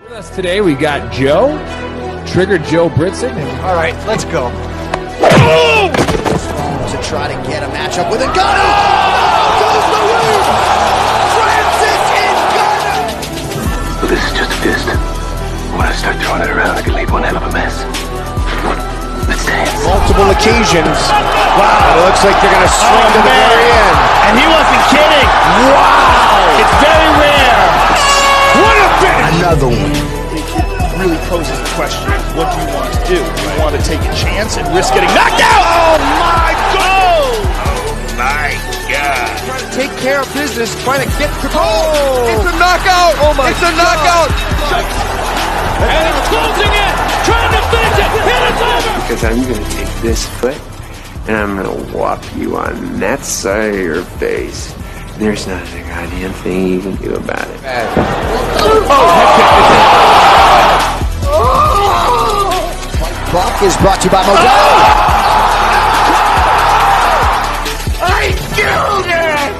With us today, we got Joe, Trigger Joe Britson. All right, let's go. To try to get a matchup with Ngannou. Goes the win. Francis Ngannou. Well, this is just a fist. When I start throwing it around, I can leave one hell of a mess. Let's dance. Multiple occasions. Wow. It looks like they're going to swing to the very end. And he wasn't kidding. Wow. It's very rare. What a finish. Another one. It really poses the question, what do you want to do? Do you want to take a chance and risk getting knocked out? Oh, my God. Oh, my God. Trying to take care of business, trying to get to It's a knockout. Oh, my It's a knockout. And it's closing in. Trying to finish it. And it's over. Because I'm going to take this foot and I'm going to whop you on that side of your face. There's not a goddamn thing you can do about it. Buck is brought to you by Modelo. I killed it!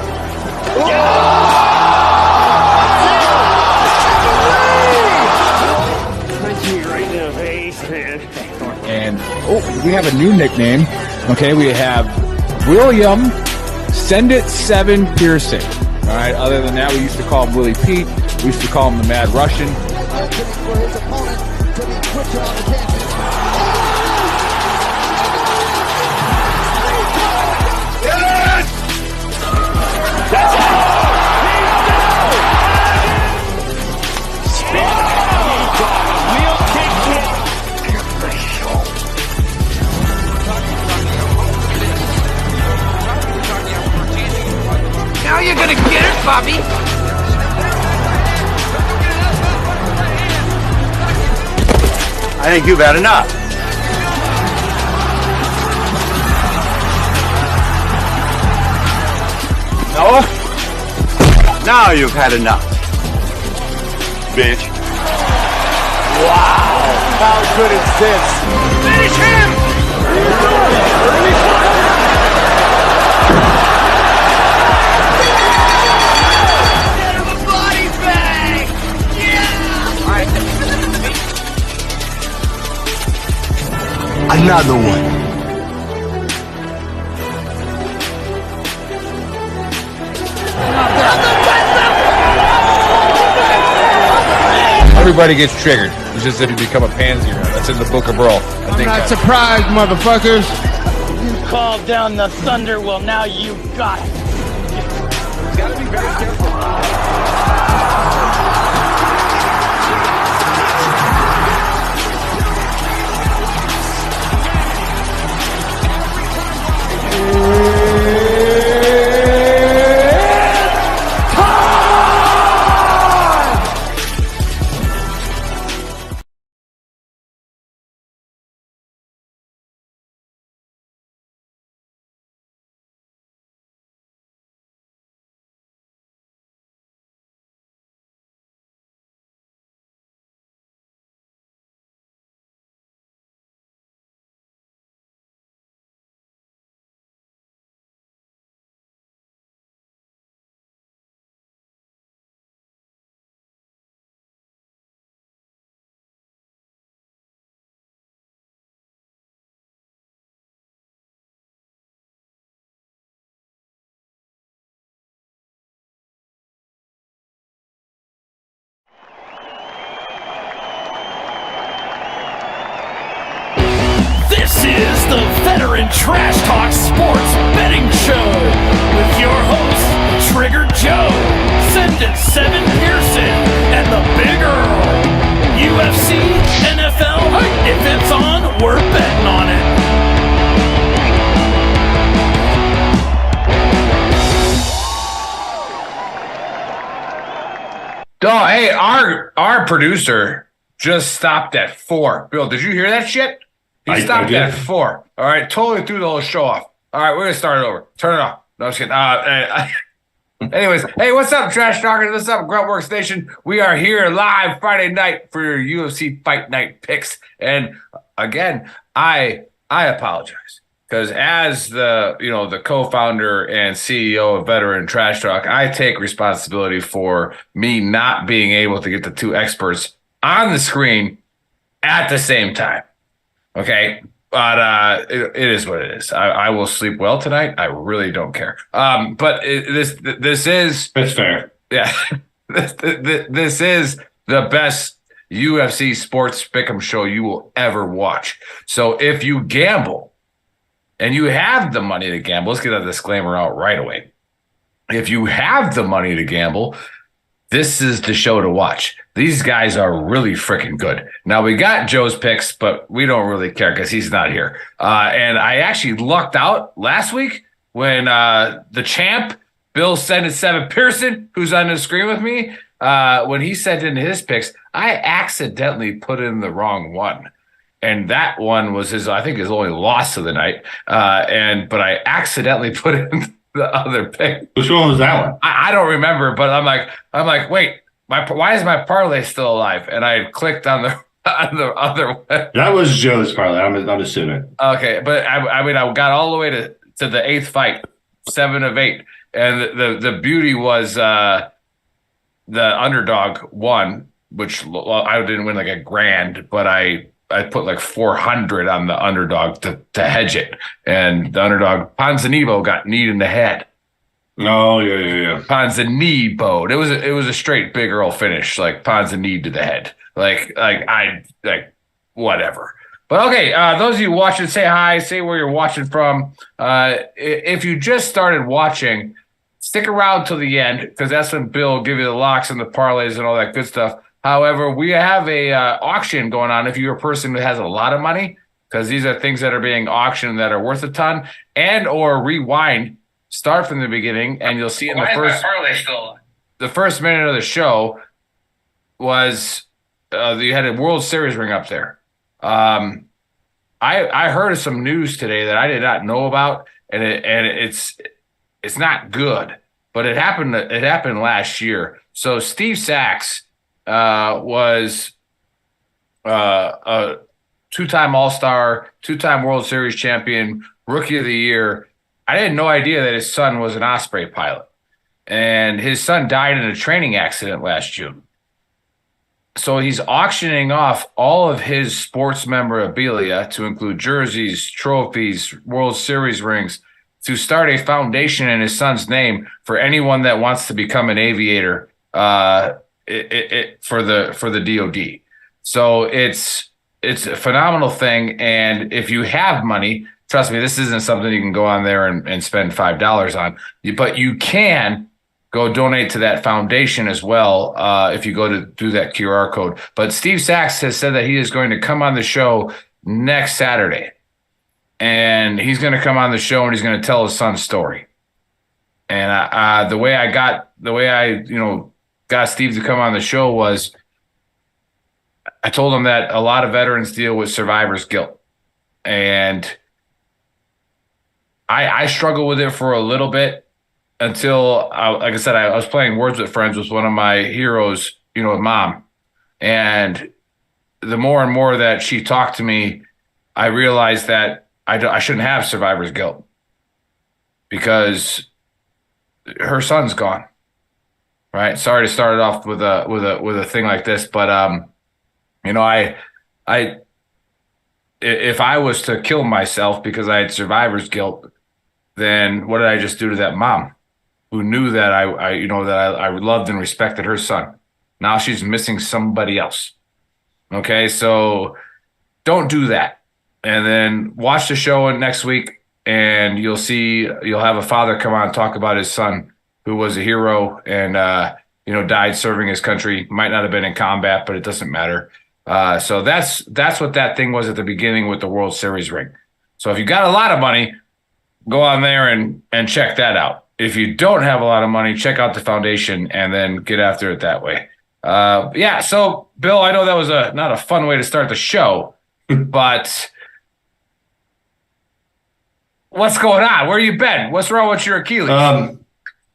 Right in the face, man. And we have a new nickname. Okay, we have William Send It 7 Piercing. All right, other than that, we used to call him Willie Pete. We used to call him the Mad Russian. For his opponent to be quicker on the canvas. Now you're gonna get it, Bobby. I think you've had enough. Noah? Now you've had enough. Bitch. Wow. How good is this? Finish him! Get him a body bag! Yeah! All right. Another one. Everybody gets triggered. It's just if you become a pansy. That's in the Book of Brawl. I'm not surprised, motherfuckers. You called down the thunder, well now you got it. This is the Veteran Trash Talk Sports Betting Show with your hosts, Trigger Joe, Send It 7 Pearson, and the Big Earl. UFC, NFL, if it's on, we're betting on it. Oh, hey, our producer just stopped at 4. Bill, did you hear that shit? He stopped at 4. All right, totally threw the whole show off. All right, we're going to start it over. Turn it off. No, I'm just kidding. Anyways, hey, what's up, Trash Talkers? What's up, Gruntworks Nation? We are here live Friday night for your UFC Fight Night picks. And again, I apologize. Because as the co-founder and CEO of Veteran Trash Talk, I take responsibility for me not being able to get the two experts on the screen at the same time. Okay. But it is what it is. I will sleep well tonight. I really don't care. But this is that's fair. Yeah, this is the best UFC sports pick'em show you will ever watch. So if you gamble and you have the money to gamble, let's get a disclaimer out right away. If you have the money to gamble, this is the show to watch. These guys are really freaking good. Now, we got Joe's picks, but we don't really care because he's not here. And I actually lucked out last week when the champ, Bill Send It 7 Pearson, who's on the screen with me, when he sent in his picks, I accidentally put in the wrong one. And that one was his only loss of the night. But I accidentally put in the other pick. Which one was that one? I don't remember, but I'm like, wait, why is my parlay still alive? And I clicked on the other one. That was Joe's parlay. I'm assuming. Okay, but I got all the way to the 8th fight, 7 of 8, and the beauty was the underdog won, which I didn't win like $1,000, but I put like 400 on the underdog to hedge it. And the underdog, Ponzinibbio, got kneed in the head. Oh, yeah. Ponzinibbio. It was a straight Big Earl finish, like Ponzinibbio to the head. Like whatever. But okay, those of you watching, say hi, say where you're watching from. If you just started watching, stick around till the end, because that's when Bill will give you the locks and the parlays and all that good stuff. However, we have a auction going on if you're a person who has a lot of money, because these are things that are being auctioned that are worth a ton, and or rewind, start from the beginning, and you'll see in the first minute of the show was you had a World Series ring up there. I heard of some news today that I did not know about, and it's not good, but it happened last year. So Steve Sachs was a 2-time All-Star, 2-time World Series champion, Rookie of the Year. I had no idea that his son was an Osprey pilot, and his son died in a training accident last June. So he's auctioning off all of his sports memorabilia, to include jerseys, trophies, World Series rings, to start a foundation in his son's name for anyone that wants to become an aviator for the DoD. So it's a phenomenal thing. And if you have money, trust me, this isn't something you can go on there and spend $5 on, but you can go donate to that foundation as well if you go to do that QR code. But Steve Sachs has said that he is going to come on the show next Saturday. And he's going to come on the show and he's going to tell his son's story. And the way I got Steve to come on the show was I told him that a lot of veterans deal with survivor's guilt. And I struggled with it for a little bit until, like I said, I was playing Words with Friends with one of my heroes, Mom. And the more and more that she talked to me, I realized that I shouldn't have survivor's guilt because her son's gone. Right. Sorry to start it off with a thing like this, but if I was to kill myself because I had survivor's guilt, then what did I just do to that mom who knew that I loved and respected her son? Now she's missing somebody else. Okay, so don't do that. And then watch the show next week, and you'll have a father come on and talk about his son who was a hero and died serving his country. Might not have been in combat, but it doesn't matter. So that's what that thing was at the beginning with the World Series ring. So if you got a lot of money, go on there and check that out. If you don't have a lot of money, check out the foundation and then get after it that way. So Bill, I know that was not a fun way to start the show, but what's going on? Where you been? What's wrong with your Achilles?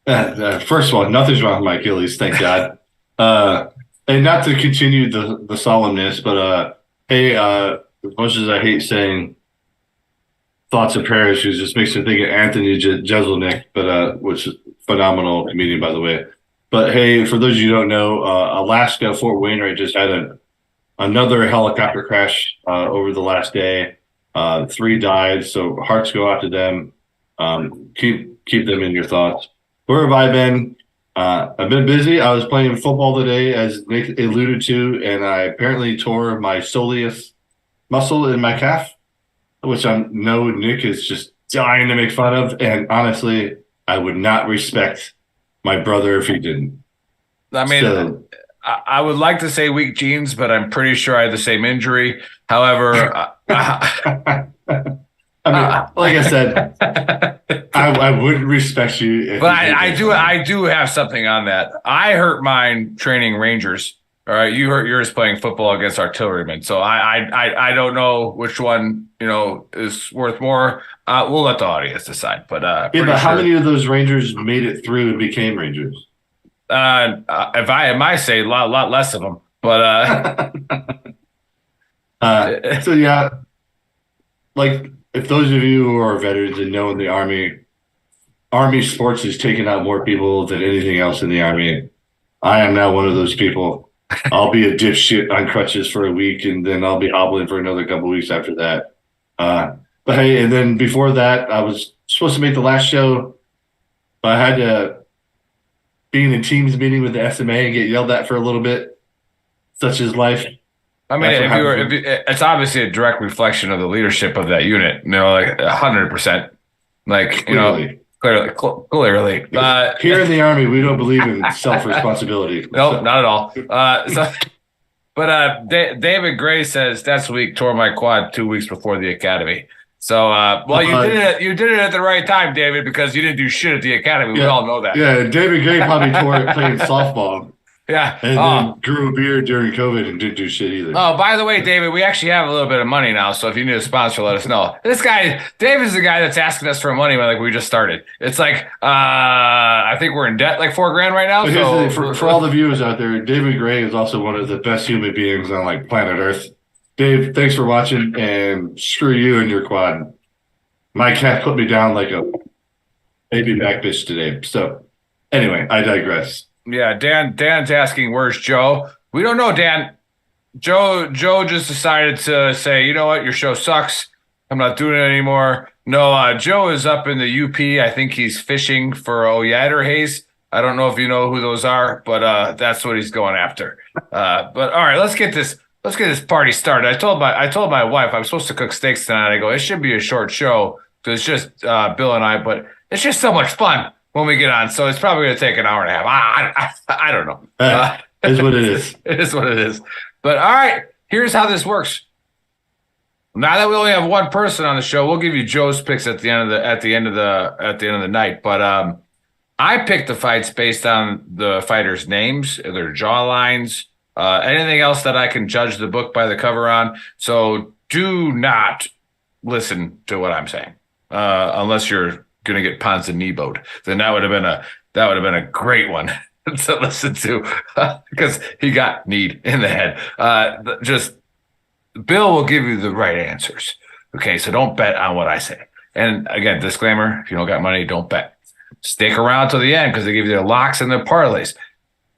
First of all, nothing's wrong with my Achilles, thank God. And not to continue the solemnness, but hey, as much as I hate saying thoughts and prayers, it just makes me think of Anthony Jeselnik, but which is phenomenal comedian, by the way. But hey, for those of you who don't know, Alaska, Fort Wainwright just had another helicopter crash over the last day. 3 died, so hearts go out to them. Keep them in your thoughts. Where have I been? I've been busy. I was playing football today, as Nick alluded to, and I apparently tore my soleus muscle in my calf, which I know Nick is just dying to make fun of. And honestly, I would not respect my brother if he didn't. I mean, I would like to say weak genes, but I'm pretty sure I had the same injury. However, I mean, like I said, I wouldn't respect you. But I do have something on that. I hurt mine training Rangers. All right, you hurt yours playing football against artillerymen. So I don't know which one is worth more. We'll let the audience decide. But how many of those Rangers made it through and became Rangers? If I might say a lot less of them. But so yeah, like if those of you who are veterans and know in the Army sports is taking out more people than anything else in the Army. I am now one of those people. I'll be a dipshit on crutches for a week, and then I'll be hobbling for another couple of weeks after that. But hey, and then before that, I was supposed to make the last show, but I had to be in a Teams meeting with the SMA and get yelled at for a little bit. Such is life. I mean, it's obviously a direct reflection of the leadership of that unit. Like 100%. Like clearly. Clearly. Here in the Army, we don't believe in self-responsibility. Nope, not at all. But David Gray says that's week, tore my quad 2 weeks before the academy. So, you did it at the right time, David, because you didn't do shit at the academy. We all know that. Yeah, David Gray probably tore it playing softball. Yeah. And then grew a beard during COVID and didn't do shit either. Oh, by the way, David, we actually have a little bit of money now. So if you need a sponsor, let us know. This guy, David's the guy that's asking us for money when we just started. It's like, I think we're in debt like $4,000 right now. So for all the viewers out there, David Gray is also one of the best human beings on planet Earth. Dave, thanks for watching, and screw you and your quad. My cat put me down like a baby back bitch today. So anyway, I digress. Yeah, Dan's asking, where's Joe? We don't know, Dan. Joe just decided to say, you know what, your show sucks. I'm not doing it anymore. No, Joe is up in the UP. I think he's fishing for Oyatterhays. I don't know if you know who those are, but that's what he's going after. But all right, let's get this party started. I told my wife I'm supposed to cook steaks tonight. I go, it should be a short show because it's just Bill and I, but it's just so much fun when we get on, so it's probably going to take an hour and a half. I don't know. It is what it is. It is what it is. But all right, here's how this works. Now that we only have one person on the show, we'll give you Joe's picks at the end of the night. But I picked the fights based on the fighters' names, their jawlines, anything else that I can judge the book by the cover on. So do not listen to what I'm saying, unless you're going to get Ponzinibo'd. Then that would have been a great one to listen to because he got kneed in the head. Just Bill will give you the right answers. Okay, so don't bet on what I say. And again, disclaimer: if you don't got money, don't bet. Stick around till the end because they give you their locks and their parlays.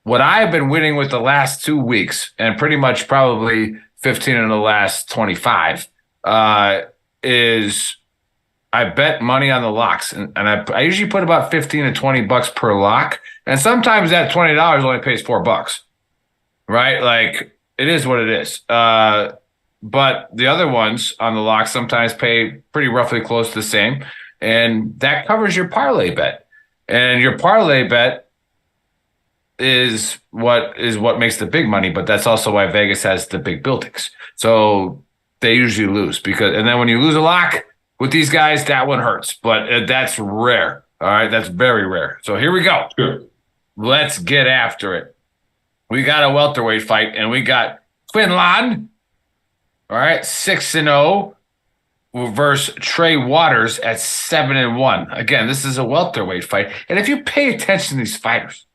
What I've been winning with the last 2 weeks, and pretty much probably 15 in the last 25, is I bet money on the locks, and I usually put about $15 to $20 per lock, and sometimes that $20 only pays $4, right? Like it is what it is. But the other ones on the lock sometimes pay pretty roughly close to the same, and that covers your parlay bet. And your parlay bet is what makes the big money, but that's also why Vegas has the big buildings. So they usually lose and then when you lose a lock with these guys, that one hurts, but that's rare. All right, that's very rare. So here we go. Sure. Let's get after it. We got a welterweight fight, and we got Quinlan, all right, 6-0 versus Trey Waters at 7-1. Again, this is a welterweight fight, and if you pay attention to these fighters,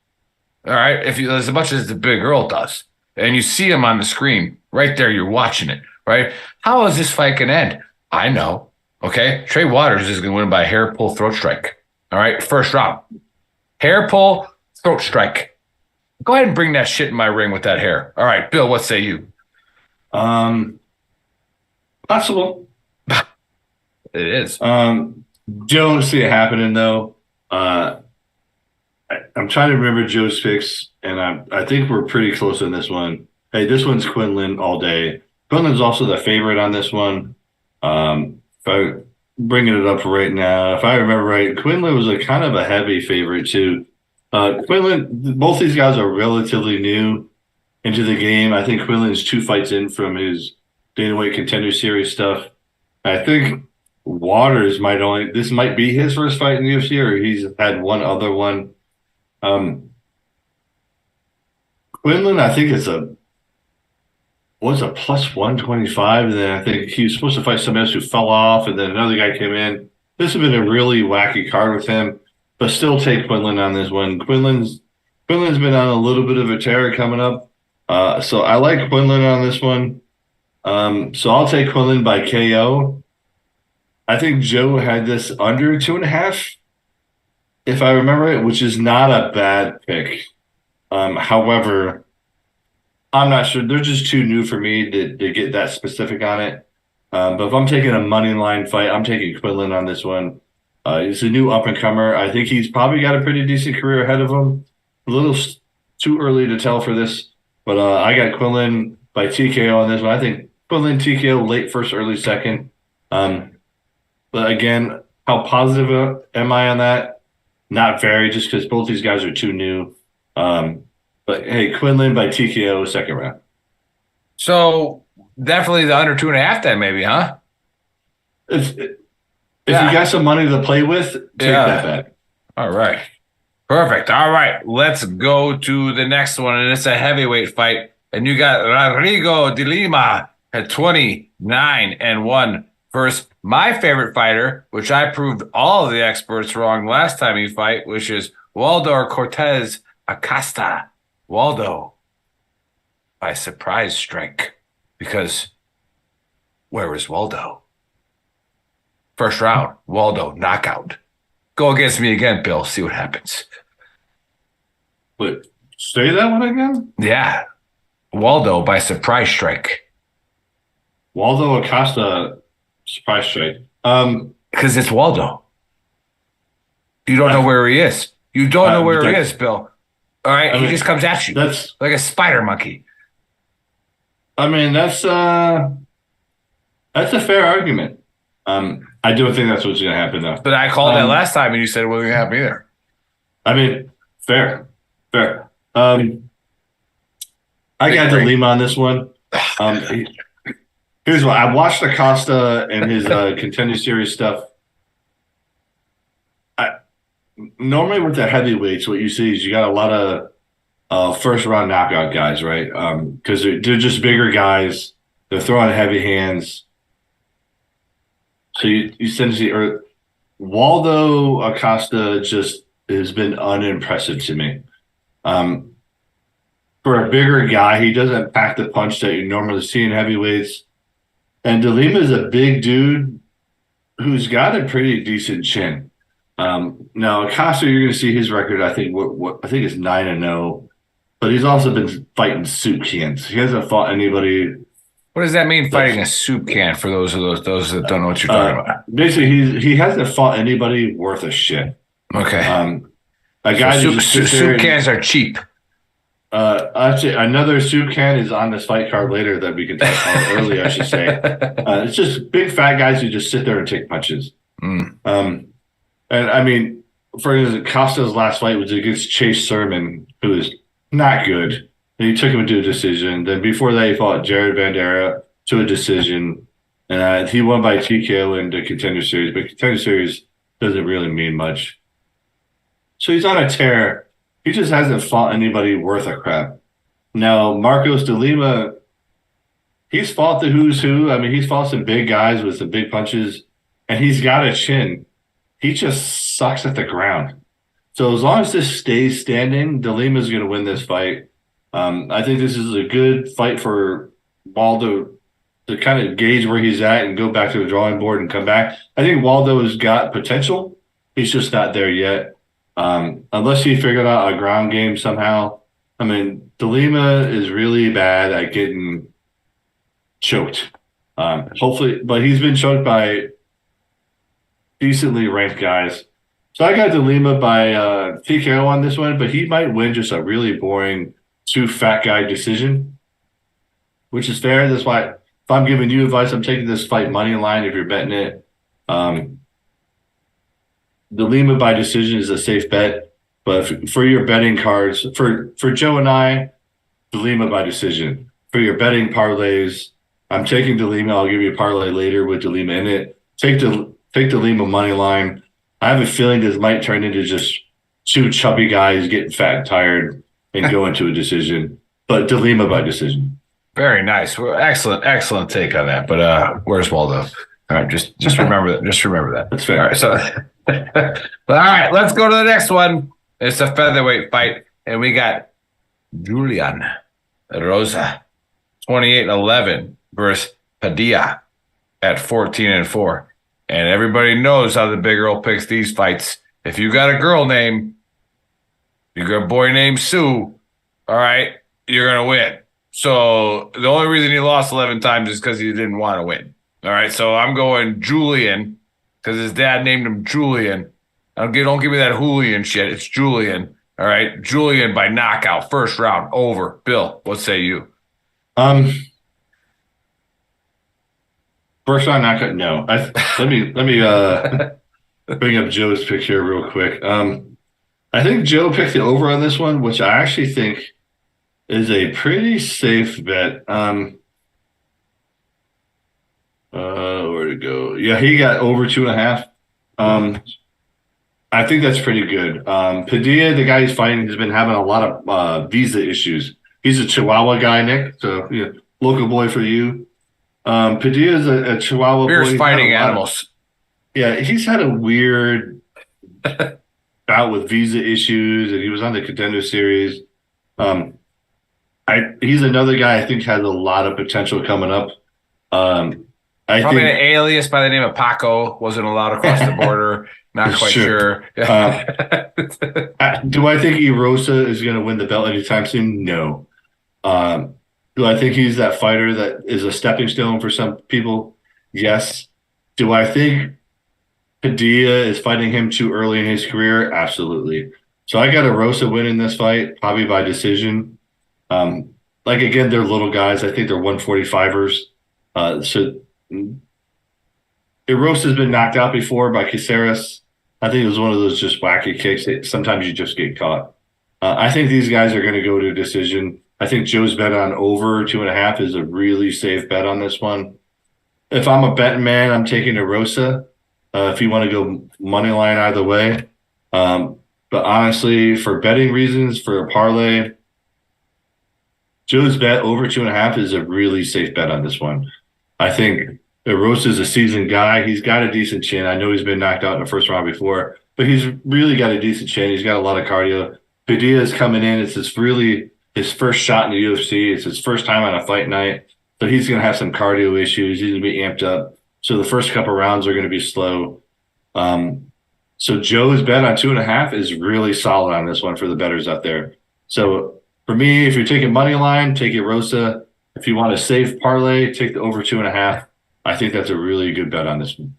all right, if you as much as the big girl does, and you see them on the screen right there, you're watching it, right? How is this fight gonna end? I know. Okay, Trey Waters is going to win by hair pull throat strike. All right, first round. Hair pull throat strike. Go ahead and bring that shit in my ring with that hair. All right, Bill, what say you? Possible. It is. Don't see it happening though. I'm trying to remember Joe's picks, and I think we're pretty close on this one. Hey, this one's Quinlan all day. Quinlan's also the favorite on this one. If I bringing it up right now, if I remember right, Quinlan was a kind of a heavy favorite too. Quinlan, both these guys are relatively new into the game. I think Quinlan's 2 fights in from his Dana White Contender Series stuff. I think Waters this might be his first fight in the UFC, or he's had one other one. Quinlan, I think was a plus 125, and then I think he was supposed to fight somebody else who fell off, and then another guy came in. This has been a really wacky card with him, but still take Quinlan on this one. Quinlan's been on a little bit of a tear coming up, so I like Quinlan on this one. So I'll take Quinlan by KO. I think Joe had this under 2.5, if I remember it, which is not a bad pick. However, I'm not sure. They're just too new for me to get that specific on it. But if I'm taking a money line fight, I'm taking Quinlan on this one. He's a new up-and-comer. I think he's probably got a pretty decent career ahead of him. A little too early to tell for this, but I got Quinlan by TKO on this one. I think Quinlan TKO late first, early second. But again, how positive am I on that? Not very, just because both these guys are too new. But hey, Quinlan by TKO second round. So definitely the under 2.5 then maybe, huh? If you got some money to play with, take that bet. All right. Perfect. All right. Let's go to the next one. And it's a heavyweight fight. And you got Rodrigo de Lima at 29-1 versus my favorite fighter, which I proved all of the experts wrong last time he fight, which is Waldo Cortez Acosta. Waldo by surprise strike, because where was Waldo? First round, Waldo knockout. Go against me again, Bill. See what happens. But say that one again? Yeah. Waldo by surprise strike. Waldo Acosta surprise strike. Because it's Waldo. You don't know where he is. You don't know where he is, Bill. All right, he just comes at you. That's like a spider monkey. I mean, that's a fair argument. I don't think that's what's going to happen, though. But I called that last time, and you said it wasn't going to happen either. I mean, fair. I got De Lima on this one. Here's what I watched Acosta and his Contender Series stuff. Normally with the heavyweights, what you see is you got a lot of first round knockout guys, right? Because they're just bigger guys. They're throwing heavy hands. So you tend to see Waldo Acosta just has been unimpressive to me. For a bigger guy, he doesn't pack the punch that you normally see in heavyweights. And De Lima is a big dude who's got a pretty decent chin. Now Acosta, you're going to see his record. I think I think it's 9-0, but he's also been fighting soup cans. He hasn't fought anybody. What does that mean, fighting a soup can? For those that don't know what you're talking about. Basically, he hasn't fought anybody worth a shit. Okay. A guy soup cans are cheap. Actually, another soup can is on this fight card later that we can talk about early, I should say. It's just big fat guys who just sit there and take punches. And I mean, for instance, Costa's last fight was against Chase Sermon, who is not good. And he took him to a decision. Then before that, he fought Jared Bandera to a decision. And he won by TKO in the Contender Series. But Contender Series doesn't really mean much. So he's on a tear. He just hasn't fought anybody worth a crap. Now, Marcos de Lima, he's fought the who's who. I mean, he's fought some big guys with some big punches. And he's got a chin. He just sucks at the ground. So as long as this stays standing, De Lima's going to win this fight. I think this is a good fight for Waldo to kind of gauge where he's at and go back to the drawing board and come back. I think Waldo has got potential. He's just not there yet. Unless he figured out a ground game somehow. I mean, De Lima is really bad at getting choked. Hopefully, but he's been choked by decently ranked guys. So I got DeLima by TKO on this one, but he might win just a really boring 2 fat guy decision, which is fair. That's why if I'm giving you advice, I'm taking this fight money line if you're betting it. DeLima by decision is a safe bet, but for your betting cards, for Joe and I, DeLima by decision. For your betting parlays, I'm taking DeLima. I'll give you a parlay later with DeLima in it. Take DeLima money line. I have a feeling this might turn into just 2 chubby guys getting fat and tired and go into a decision. But DeLima by decision. Very nice. Well, excellent take on that. But where's Waldo? All right, just remember that. Just remember that. That's fair. All right, so but all right, let's go to the next one. It's a featherweight fight, and we got Julian Rosa, 28-11 versus Padilla at 14-4. And everybody knows how the big girl picks these fights. If you got a girl name, you got a boy named Sue, all right, you're going to win. So the only reason he lost 11 times is because he didn't want to win. All right, so I'm going Julian because his dad named him Julian. Don't give me that Julian shit. It's Julian. All right, Julian by knockout, first round, over. Bill, what say you? First round knockout, no. Let me bring up Joe's pick here real quick. I think Joe picked the over on this one, which I actually think is a pretty safe bet. Where to go? Yeah, he got over 2.5. I think that's pretty good. Padilla, the guy he's fighting, has been having a lot of visa issues. He's a Chihuahua guy, Nick, so local boy for you. Padilla is a Chihuahua boy. Fierce fighting animals. He's had a weird bout with visa issues, and he was on the Contender Series. He's another guy I think has a lot of potential coming up. I Probably think an alias by the name of Paco, wasn't allowed across the border. Not quite sure. Do I think Erosa is going to win the belt anytime soon? No. Do I think he's that fighter that is a stepping stone for some people? Yes. Do I think Padilla is fighting him too early in his career? Absolutely. So I got Erosa winning this fight, probably by decision. Again, they're little guys. I think they're 145ers. So Erosa's been knocked out before by Caceres. I think it was one of those just wacky kicks that sometimes you just get caught. I think these guys are going to go to a decision. I think Joe's bet on over 2.5 is a really safe bet on this one. If I'm a betting man, I'm taking Erosa. If you want to go money line either way. But honestly, for betting reasons, for a parlay, Joe's bet over 2.5 is a really safe bet on this one. I think Erosa is a seasoned guy. He's got a decent chin. I know he's been knocked out in the first round before, but he's really got a decent chin. He's got a lot of cardio. Padilla is coming in. It's his first shot in the UFC. It's his first time on a fight night. So he's going to have some cardio issues. He's going to be amped up. So the first couple rounds are going to be slow. So Joe's bet on 2.5 is really solid on this one for the bettors out there. So for me, if you're taking money line, take Erosa. If you want a safe parlay, take the over 2.5. I think that's a really good bet on this one.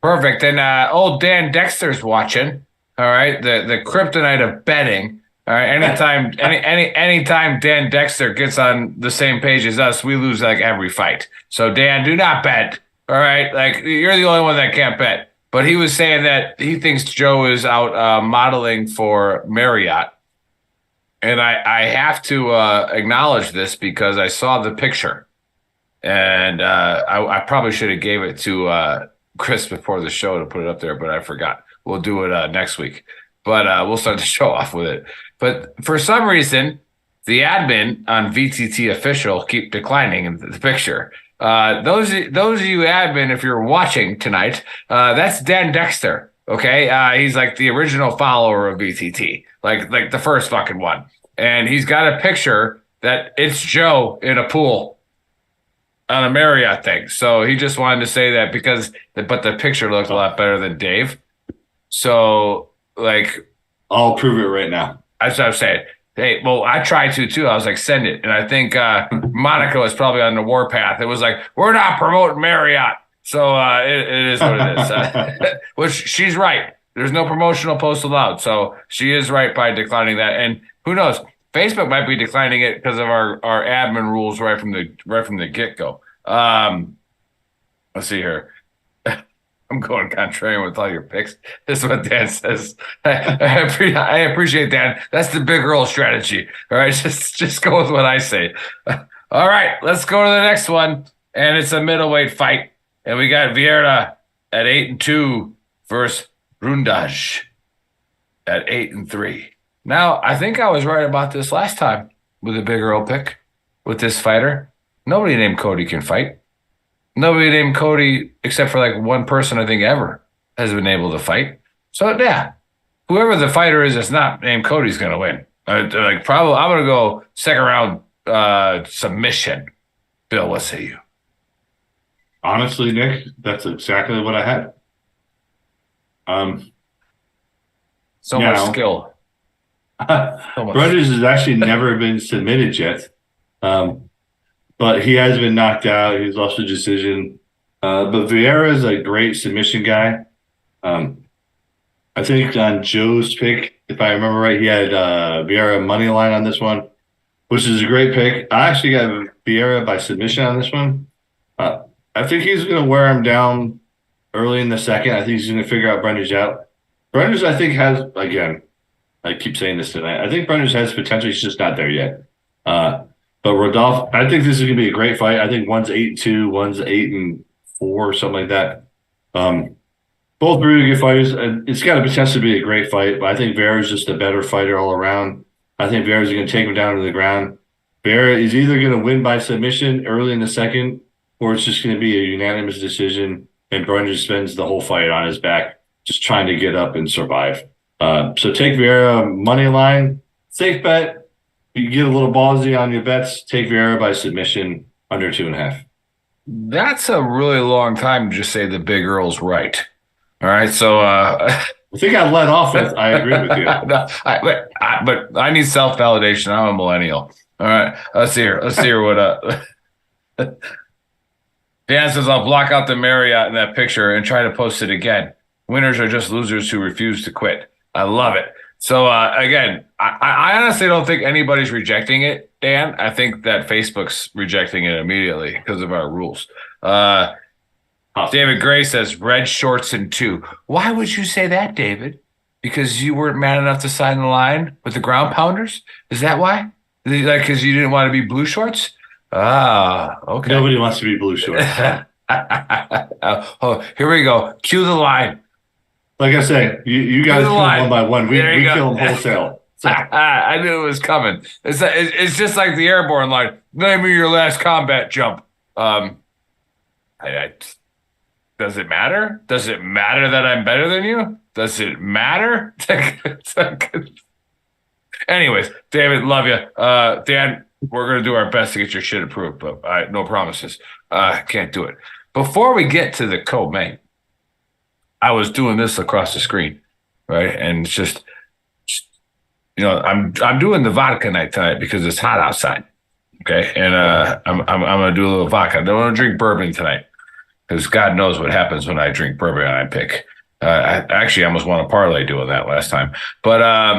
Perfect. And old Dan Dexter's watching. All right, the kryptonite of betting. All right, anytime Dan Dexter gets on the same page as us, we lose like every fight. So Dan, do not bet. All right, like you're the only one that can't bet. But he was saying that he thinks Joe is out modeling for Marriott. And I have to acknowledge this because I saw the picture. And I probably should have gave it to Chris before the show to put it up there, but I forgot. We'll do it next week. But we'll start the show off with it. But for some reason, the admin on VTT Official keep declining in the picture. Those of you admin, if you're watching tonight, that's Dan Dexter. Okay, he's like the original follower of VTT, like the first fucking one. And he's got a picture that it's Joe in a pool on a Marriott thing. So he just wanted to say that but the picture looked a lot better than Dave. So like, I'll prove it right now. That's what I'm saying. Hey, well, I tried to too. I was like, send it. And I think Monaco is probably on the warpath. It was like, we're not promoting Marriott. So it is what it is. Which she's right. There's no promotional post allowed. So she is right by declining that. And who knows? Facebook might be declining it because of our admin rules right from the get-go. Let's see here. I'm going contrarian with all your picks. This is what Dan says. I appreciate Dan. That's the big Earl strategy. All right, just go with what I say. All right, let's go to the next one, and it's a middleweight fight, and we got Vieira at 8-2 versus Brundage at 8-3. Now, I think I was right about this last time with a big Earl pick with this fighter. Nobody named Cody can fight. Nobody named Cody, except for like one person, I think, ever has been able to fight. So, yeah, whoever the fighter is that's not named Cody's going to win. Probably, I'm going to go second round submission. Bill, what say you? Honestly, Nick, that's exactly what I had. So much skill. Brothers has actually never been submitted yet. But he has been knocked out. He's lost a decision. But Vieira is a great submission guy. I think on Joe's pick, if I remember right, he had Vieira money line on this one, which is a great pick. I actually got Vieira by submission on this one. I think he's going to wear him down early in the second. I think he's going to figure out Brundage out. Brundage, I think, has, again, I keep saying this tonight, I think Brundage has potential. He's just not there yet. But Rodolfo, I think this is going to be a great fight. I think one's 8-2, one's 8-4, something like that. Both really good fighters. It's got a potential to be a great fight, but I think Vieira's just a better fighter all around. I think Vieira's going to take him down to the ground. Vieira is either going to win by submission early in the second, or it's just going to be a unanimous decision, and Brundage spends the whole fight on his back, just trying to get up and survive. So take Vieira money line, safe bet. You get a little ballsy on your bets, take Vieira by submission under 2.5. That's a really long time to just say the big Earl's right. All right, so I think I let off with I agree with you. No, but I need self-validation. I'm a millennial. All right, let's see here what Dan says, I'll block out the Marriott in that picture and try to post it again. Winners are just losers who refuse to quit. I love it. So, again, I honestly don't think anybody's rejecting it, Dan. I think that Facebook's rejecting it immediately because of our rules. David Gray says, red shorts in 2. Why would you say that, David? Because you weren't man enough to sign the line with the ground pounders? Is that why? Because you didn't want to be blue shorts? Ah, okay. Nobody wants to be blue shorts. Oh, here we go. Cue the line. Like I said, you guys kill one by one. We kill them wholesale. So. I knew it was coming. It's just like the airborne line. Name me your last combat jump. Does it matter? Does it matter that I'm better than you? Does it matter? Anyways, David, love you. Dan, we're going to do our best to get your shit approved, but no promises. Can't do it. Before we get to the co-main, I was doing this across the screen, right? And it's just I'm doing the vodka night tonight because it's hot outside, okay? And I'm gonna do a little vodka. I don't want to drink bourbon tonight because God knows what happens when I drink bourbon and I pick. I actually almost won a parlay doing that last time, but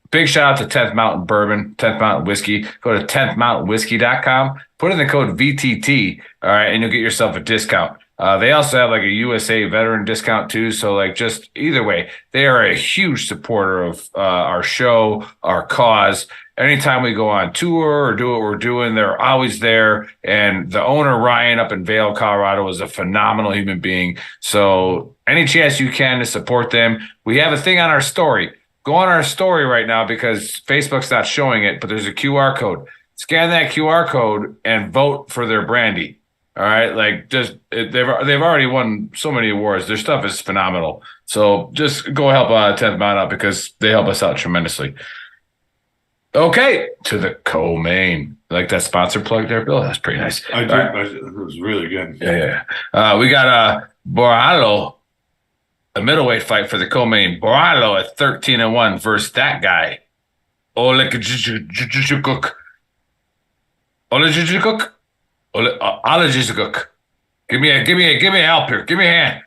big shout out to 10th Mountain Bourbon, 10th Mountain Whiskey. Go to 10thmountainwhiskey.com. Put in the code VTT, all right, and you'll get yourself a discount. They also have like a USA veteran discount too. So like just either way, they are a huge supporter of our show, our cause. Anytime we go on tour or do what we're doing, they're always there. And the owner, Ryan, up in Vail, Colorado, is a phenomenal human being. So any chance you can to support them. We have a thing on our story. Go on our story right now because Facebook's not showing it, but there's a QR code. Scan that QR code and vote for their brandy. All right, like just they've already won so many awards. Their stuff is phenomenal. So just go help 10th Mount out because they help us out tremendously. Okay, to the co-main. Like that sponsor plug there, Bill? That's pretty nice. I did. Right. It was really good. Yeah. We got Borralo a middleweight fight for the co-main. Boralo at 13-1 versus that guy. Olejikuk. Give me a help here. Give me a hand.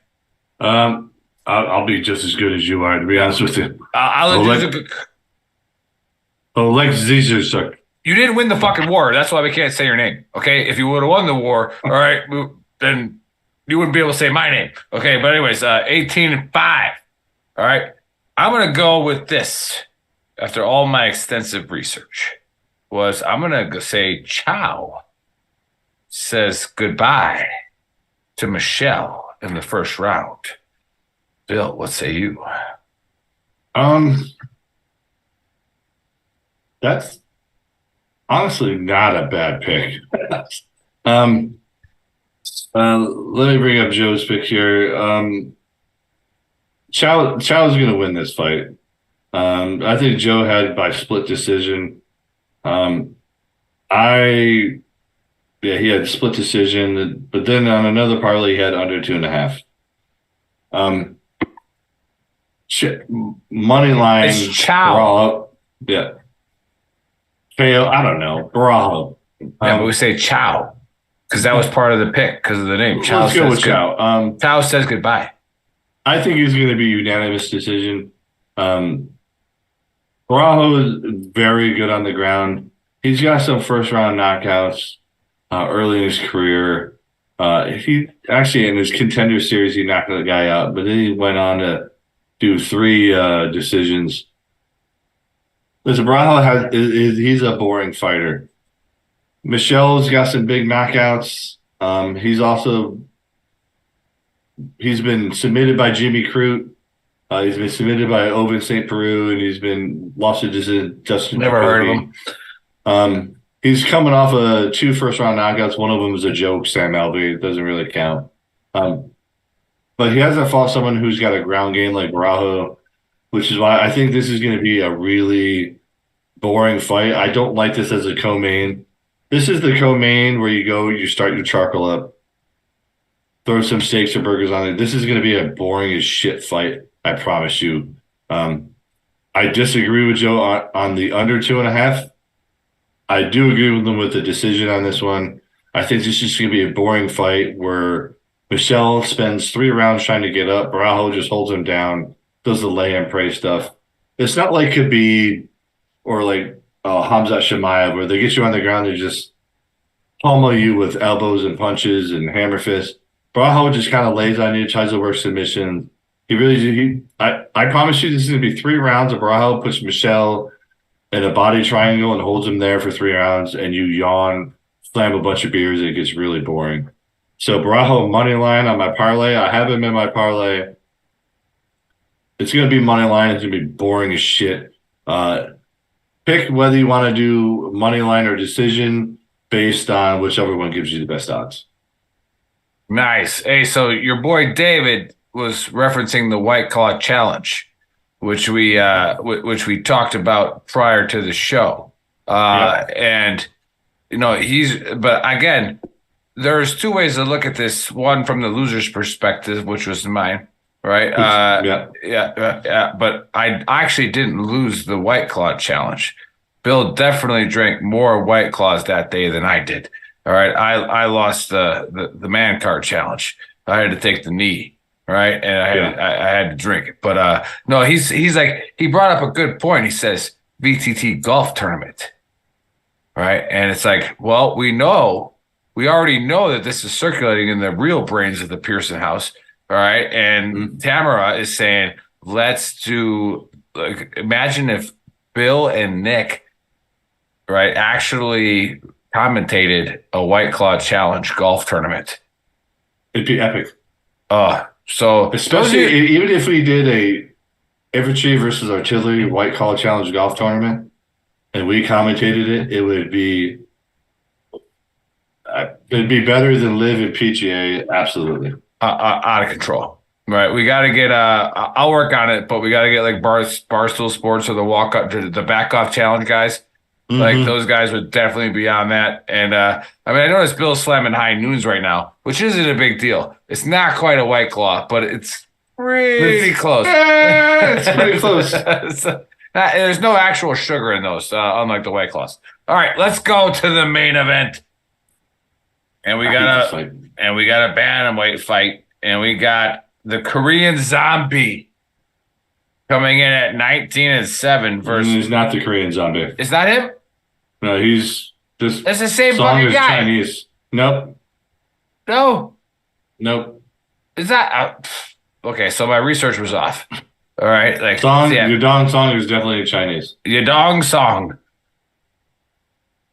I'll be just as good as you are, to be honest with you. Oleg Zizek. You didn't win the fucking war. That's why we can't say your name. Okay? If you would have won the war, all right, then you wouldn't be able to say my name. Okay, but anyways, 18-5. All right. I'm gonna go with this. After all my extensive research, I'm gonna say Chow says goodbye to Michelle in the first round. Bill, what say you? That's honestly not a bad pick. Let me bring up Joe's pick here. Chow's going to win this fight. I think Joe had by split decision. He had split decision, but then on another parlay he had under 2.5. Money line. It's Chow. Yeah. Fail. I don't know. Barajo. But we say Chow because that was part of the pick because of the name. Let's go with Chow. Chow says goodbye. I think he's going to be unanimous decision. Barajo is very good on the ground. He's got some first round knockouts early in his career. He actually in his contender series he knocked the guy out, but then he went on to do 3 decisions. Listen, Barajo he's a boring fighter. Michelle's got some big knockouts. He's been submitted by Jimmy Crute. He's been submitted by Oven St. Peru, and he's been lost to Justin. Never heard of him. He's coming off of 2 first-round knockouts. One of them was a joke, Sam Alvey. It doesn't really count. But he hasn't fought someone who's got a ground game like Barajo, which is why I think this is going to be a really boring fight. I don't like this as a co-main. This is the co-main where you start your charcoal up, throw some steaks or burgers on it. This is going to be a boring as shit fight, I promise you. I disagree with Joe on the under 2.5. I do agree with him with the decision on this one. I think this is going to be a boring fight where Michelle spends 3 rounds trying to get up. Barajo just holds him down, does the lay and pray stuff. It's not like Khabib or like Hamzat Chimaev where they get you on the ground and just pummel you with elbows and punches and hammer fists. Barajo just kind of lays on you, tries to work submission. I promise you this is going to be 3 rounds of Barajo puts Michelle in a body triangle and holds him there for 3 rounds, and you yawn, slam a bunch of beers, and it gets really boring. So Barajo money line on my parlay. I have him in my parlay. It's going to be money line. It's going to be boring as shit. Pick whether you want to do money line or decision based on whichever one gives you the best odds. Nice. Hey, so your boy David was referencing the White Claw Challenge, which we talked about prior to the show. And but again, there's 2 ways to look at this. One from the loser's perspective, which was mine, right? But I actually didn't lose the White Claw Challenge. Bill definitely drank more White Claws that day than I did. All right, I lost the man card challenge. I had to take the knee, right, and I had to drink it. But no, he's like he brought up a good point. He says VTT golf tournament, right, and it's like, well, we already know that this is circulating in the real brains of the Pearson house, all right, and Tamara is saying let's do imagine if Bill and Nick, right, actually commentated a White Claw Challenge golf tournament. It'd be epic. So especially even if we did a infantry versus artillery White Claw Challenge golf tournament and we commentated it, it would be it'd be better than live in PGA. Absolutely. Out of control. Right. We got to get I'll work on it, but we got to get like Barstool Sports or the walk up to the back off challenge guys. Like those guys would definitely be on that. And I noticed Bill's slamming high noons right now, which isn't a big deal. It's not quite a White Claw, but it's Really close. It's pretty close. There's no actual sugar in those, unlike the White Claws. All right, let's go to the main event. And we got a bantamweight fight, and we got the Korean Zombie coming in at 19-7 versus. He's not the Korean Zombie. Is that him? No, he's just. That's the same song fucking is guy. Chinese. Nope. No. Nope. Is that okay? So my research was off. All right, like Yudong song is definitely Chinese. Yudong song.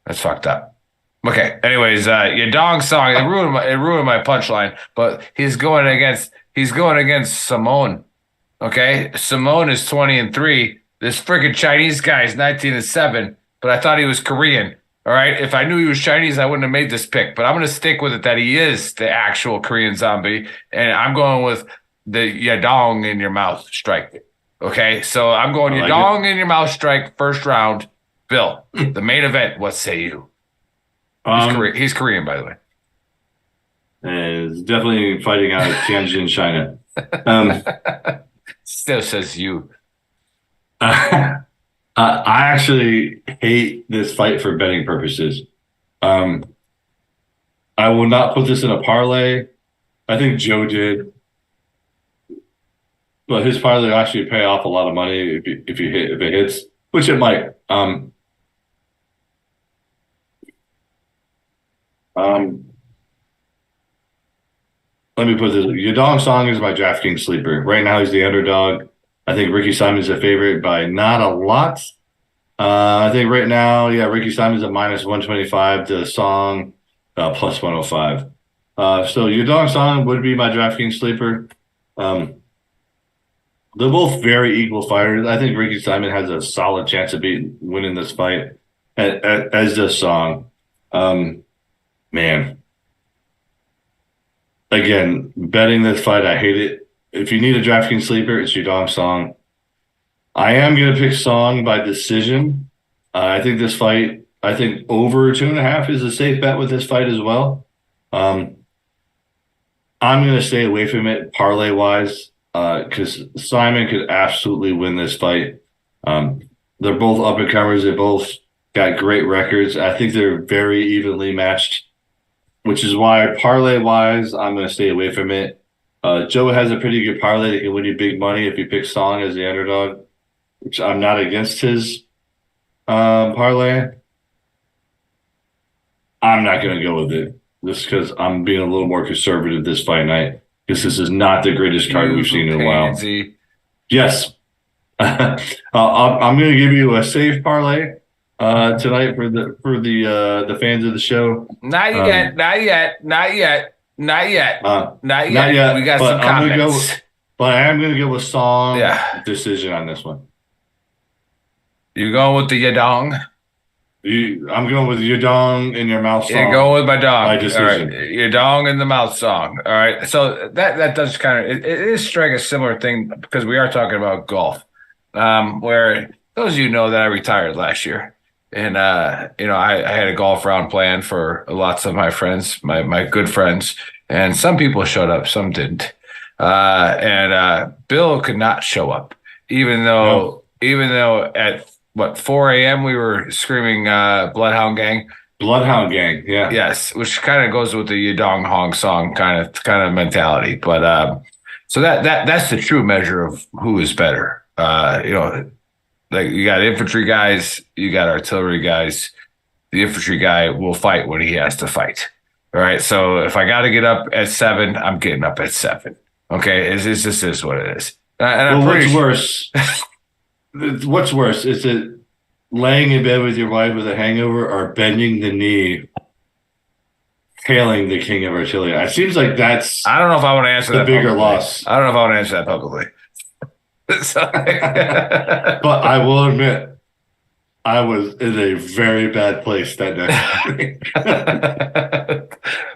That's fucked up. Okay. Anyways, Yudong song. It ruined my punchline. But he's going against Simone. Okay, Simone is 20-3. This freaking Chinese guy is 19-7. But I thought he was Korean. All right. If I knew he was Chinese, I wouldn't have made this pick. But I'm going to stick with it that he is the actual Korean Zombie, and I'm going with the Yudong in your mouth strike. Okay, so I'm going Yudong in your mouth strike first round. Bill, the main event. What say you? He's Korean, by the way. He's definitely fighting out of Tianjin, China. Still says you. I actually hate this fight for betting purposes. I will not put this in a parlay. I think Joe did. But his parlay will actually pay off a lot of money if it hits, which it might. Let me put this. Yudong Song is my DraftKings sleeper. Right now he's the underdog. I think Ricky Simon's a favorite by not a lot. I think right now, Ricky Simon's at -125 to Song plus 105. So Yudong Song would be my DraftKings sleeper. They're both very equal fighters. I think Ricky Simon has a solid chance of winning this fight, as does Song. Man. Again, betting this fight, I hate it. If you need a DraftKings sleeper, it's Yudong Song. I am going to pick Song by decision. I think this fight, over 2.5 is a safe bet with this fight as well. I'm going to stay away from it parlay-wise because Simon could absolutely win this fight. They're both up-and-comers. They both got great records. I think they're very evenly matched, which is why parlay-wise, I'm going to stay away from it. Joe has a pretty good parlay that can win you big money if you pick Song as the underdog, which I'm not against his parlay. I'm not going to go with it just because I'm being a little more conservative this fight night because this is not the greatest card we've seen in a while. Yes. I'm going to give you a safe parlay tonight for the fans of the show. Not yet. We got some comments. But I am going to go with Song decision on this one. You're going with the Yudong? I'm going with Yudong in your mouth song. You're going with my dog. My decision. All right. Yudong in the mouth song. All right. So that does kind of it is striking a similar thing because we are talking about golf. Where those of you know that I retired last year. And I had a golf round planned for lots of my friends, my good friends, and some people showed up, some didn't. And Bill could not show up, even though at 4 a.m. we were screaming Bloodhound Gang. Bloodhound Gang, yeah. Yes, which kind of goes with the Yudong Hong song kind of mentality. But so that's the true measure of who is better. Like you got infantry guys, you got artillery guys. The infantry guy will fight when he has to fight. All right. So if I got to get up at 7, I'm getting up at 7. Okay. This is what it is. And what's worse? What's worse? Is it laying in bed with your wife with a hangover or bending the knee, hailing the king of artillery? It seems like that's. I don't know if I want to answer that. The bigger publicly. loss. I don't know if I want to answer that publicly. But I will admit, I was in a very bad place that night.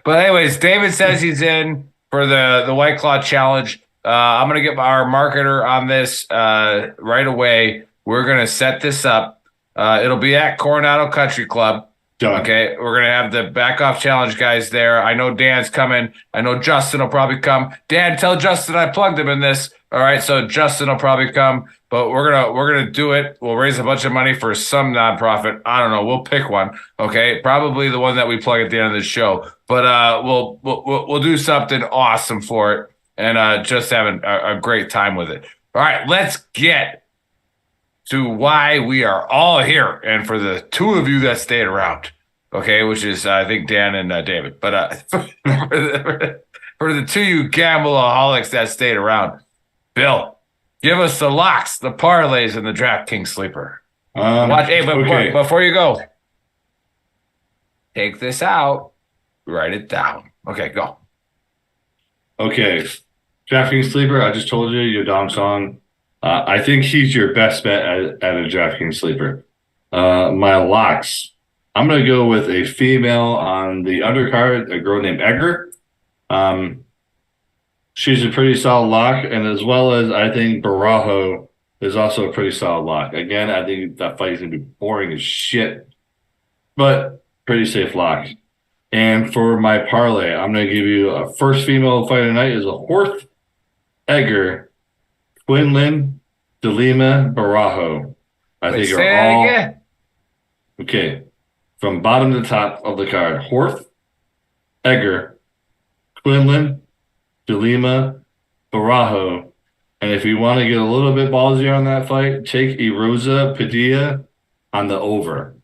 But anyways, David says he's in for the White Claw Challenge. I'm going to get our marketer on this right away. We're going to set this up. It'll be at Coronado Country Club. Done. Okay, we're going to have the back off challenge guys there. I know Dan's coming. I know Justin will probably come. Dan, tell Justin I plugged him in this. All right, so Justin will probably come, but we're gonna do it. We'll raise a bunch of money for some nonprofit. I don't know. We'll pick one. Okay, probably the one that we plug at the end of the show. But we'll do something awesome for it and just having a great time with it. All right, let's get to why we are all here, and for the two of you that stayed around, okay, which is I think Dan and David, but for the two of you gambleaholics that stayed around, Bill, give us the locks, the parlays, and the DraftKings sleeper. Watch, hey, but okay. before you go, take this out, write it down. Okay, go. Okay, DraftKings sleeper. I just told you, Yadam Song. I think he's your best bet at a DraftKings sleeper. My locks. I'm going to go with a female on the undercard, a girl named Egger. She's a pretty solid lock, and as well as I think Barajo is also a pretty solid lock. Again, I think that fight is going to be boring as shit, but pretty safe lock. And for my parlay, I'm going to give you a first female fight tonight is a Horth, Egger, Quinlan, DeLima, Barajo. I think are all again. Okay. From bottom to top of the card, Horth, Egger, Quinlan, DeLima, Barajo. And if you want to get a little bit ballsier on that fight, take Erosa Padilla on the over.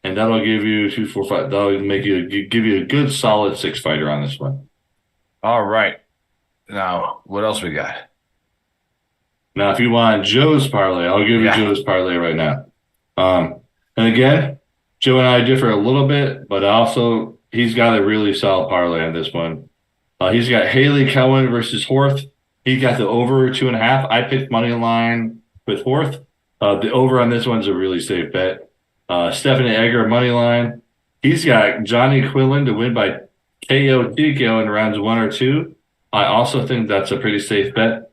And that'll give you 2, 4, 5. That'll give you a good solid 6 fighter on this one. All right. Now, what else we got? Now, if you want Joe's parlay, I'll give you Joe's parlay right now. And again, Joe and I differ a little bit, but also he's got a really solid parlay on this one. He's got Haley Cohen versus Horth. He got the over 2.5. I picked money line with Horth. The over on this one's a really safe bet. Stephanie Egger money line. He's got Johnny Quinlan to win by KO TKO in rounds 1 or 2. I also think that's a pretty safe bet.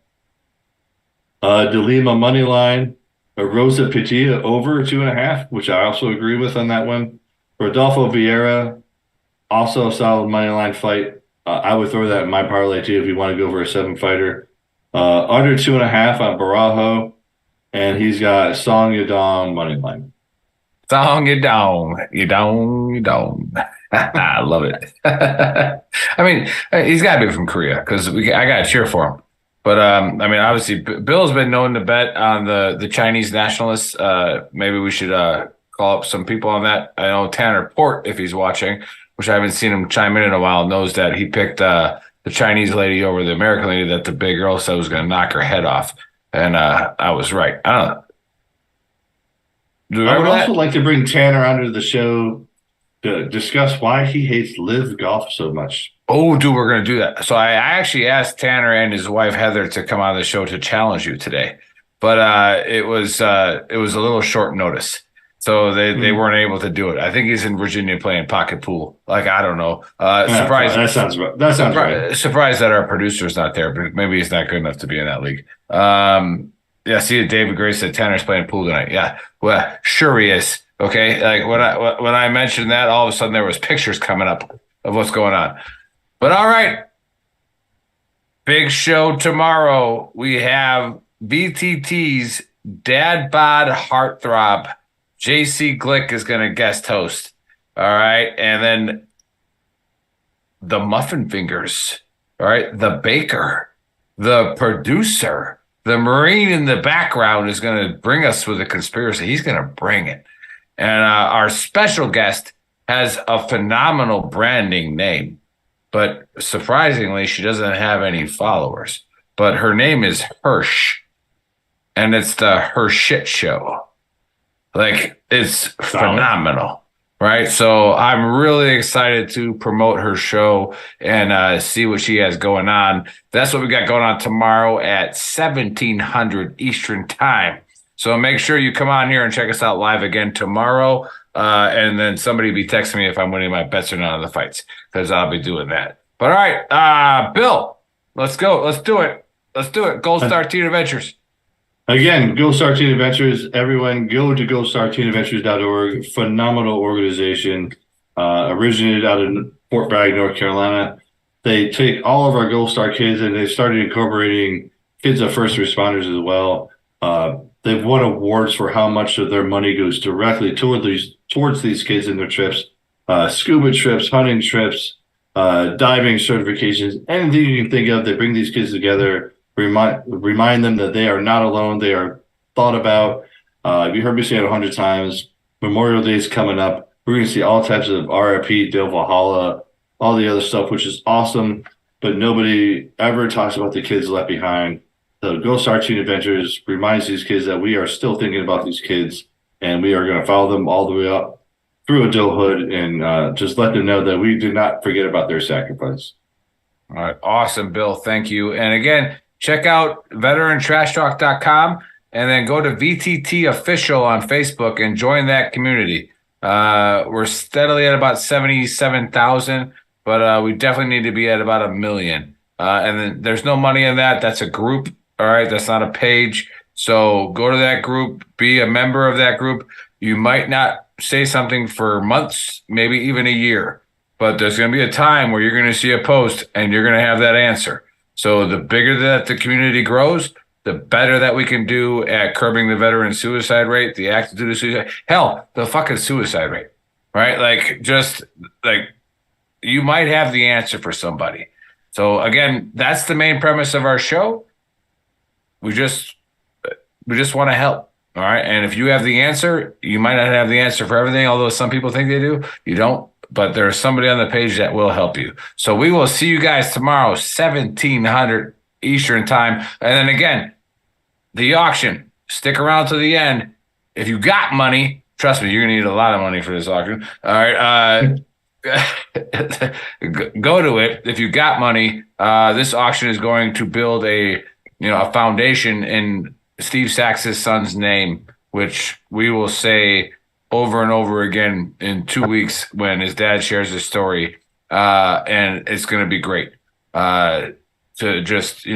DeLima money line. Rosa Petilla over 2.5, which I also agree with on that one. Rodolfo Vieira, also a solid money line fight. I would throw that in my parlay too if you want to go for a 7 fighter. Under 2.5 on Barajo, and he's got Song Yadong money line. Song Yadong. I love it. I mean, he's got to be from Korea because I got to cheer for him. But I mean, obviously, Bill's been known to bet on the Chinese nationalists. Maybe we should call up some people on that. I know Tanner Port, if he's watching, which I haven't seen him chime in a while, knows that he picked the Chinese lady over the American lady that the big girl said was going to knock her head off, and I was right. I don't know. I would also like to bring Tanner onto the show to discuss why he hates live golf so much. Oh, dude, we're going to do that. So I actually asked Tanner and his wife Heather to come on the show to challenge you today, but it was a little short notice, so they weren't able to do it. I think he's in Virginia playing pocket pool. Like, I don't know. Surprised. That sounds right. Surprised that our producer's not there, but maybe he's not good enough to be in that league. Yeah, see, David Gray said Tanner's playing pool tonight. Yeah, well, sure he is. Okay, like when I mentioned that, all of a sudden there was pictures coming up of what's going on. But all right, big show tomorrow. We have VTT's dad bod heartthrob JC Glick is going to guest host. All right, and then the Muffin Fingers. All right, the baker, the producer. The Marine in the background is going to bring us with a conspiracy. He's going to bring it. And our special guest has a phenomenal branding name, but surprisingly, she doesn't have any followers. But her name is Hirsch, and it's the Her Shit Show. Like, it's phenomenal. Right. So I'm really excited to promote her show and see what she has going on. That's what we got going on tomorrow at 1700 Eastern time. So make sure you come on here and check us out live again tomorrow. And then somebody be texting me if I'm winning my bets or not on the fights, because I'll be doing that. But all right, Bill, let's go. Let's do it. Gold Star Teen Adventures. Again, Gold Star Teen Adventures. Everyone, go to goldstarteenadventures.org. Phenomenal organization. originated out of Fort Bragg, North Carolina. They take all of our Gold Star kids and they started incorporating kids of first responders as well. They've won awards for how much of their money goes directly towards these kids and their trips, scuba trips, hunting trips, diving certifications, anything you can think of. They bring these kids together, remind them that they are not alone. They are thought about. You heard me say it 100 times. Memorial Day is coming up. We're going to see all types of RIP, Dale Valhalla, all the other stuff, which is awesome. But nobody ever talks about the kids left behind. The Gold Star Teen Adventures reminds these kids that we are still thinking about these kids, and we are going to follow them all the way up through adulthood and just let them know that we did not forget about their sacrifice. All right. Awesome, Bill. Thank you. And again, check out veterantrashtalk.com and then go to VTT Official on Facebook and join that community. We're steadily at about 77,000, but we definitely need to be at about 1 million. And then there's no money in that. That's a group. All right. That's not a page. So go to that group, be a member of that group. You might not say something for months, maybe even a year, but there's going to be a time where you're going to see a post and you're going to have that answer. So the bigger that the community grows, the better that we can do at curbing the veteran suicide rate, the active duty suicide, hell, the fucking suicide rate, right? Like, just like, you might have the answer for somebody. So again, that's the main premise of our show. We just want to help. All right. And if you have the answer, you might not have the answer for everything, although some people think they do. You don't, but there's somebody on the page that will help you. So we will see you guys tomorrow, 1700 Eastern time. And then again, the auction, stick around to the end. If you got money, trust me, you're going to need a lot of money for this auction. All right. Go to it. If you got money, this auction is going to build a foundation in Steve Sachs's son's name, which we will say over and over again in 2 weeks when his dad shares his story. And it's going to be great to just,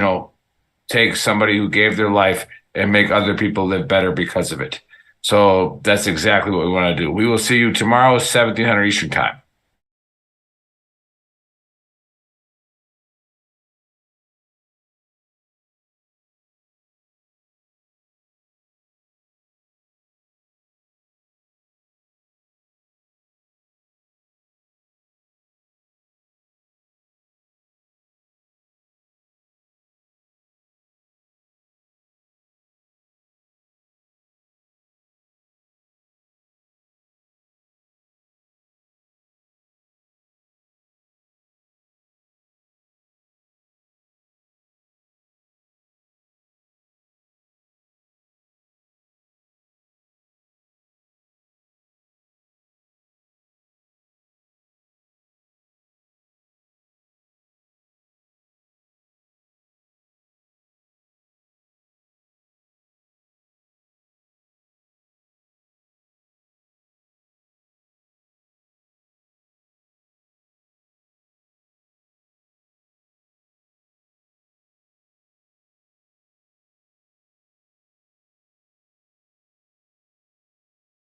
take somebody who gave their life and make other people live better because of it. So that's exactly what we want to do. We will see you tomorrow, 1700 Eastern time.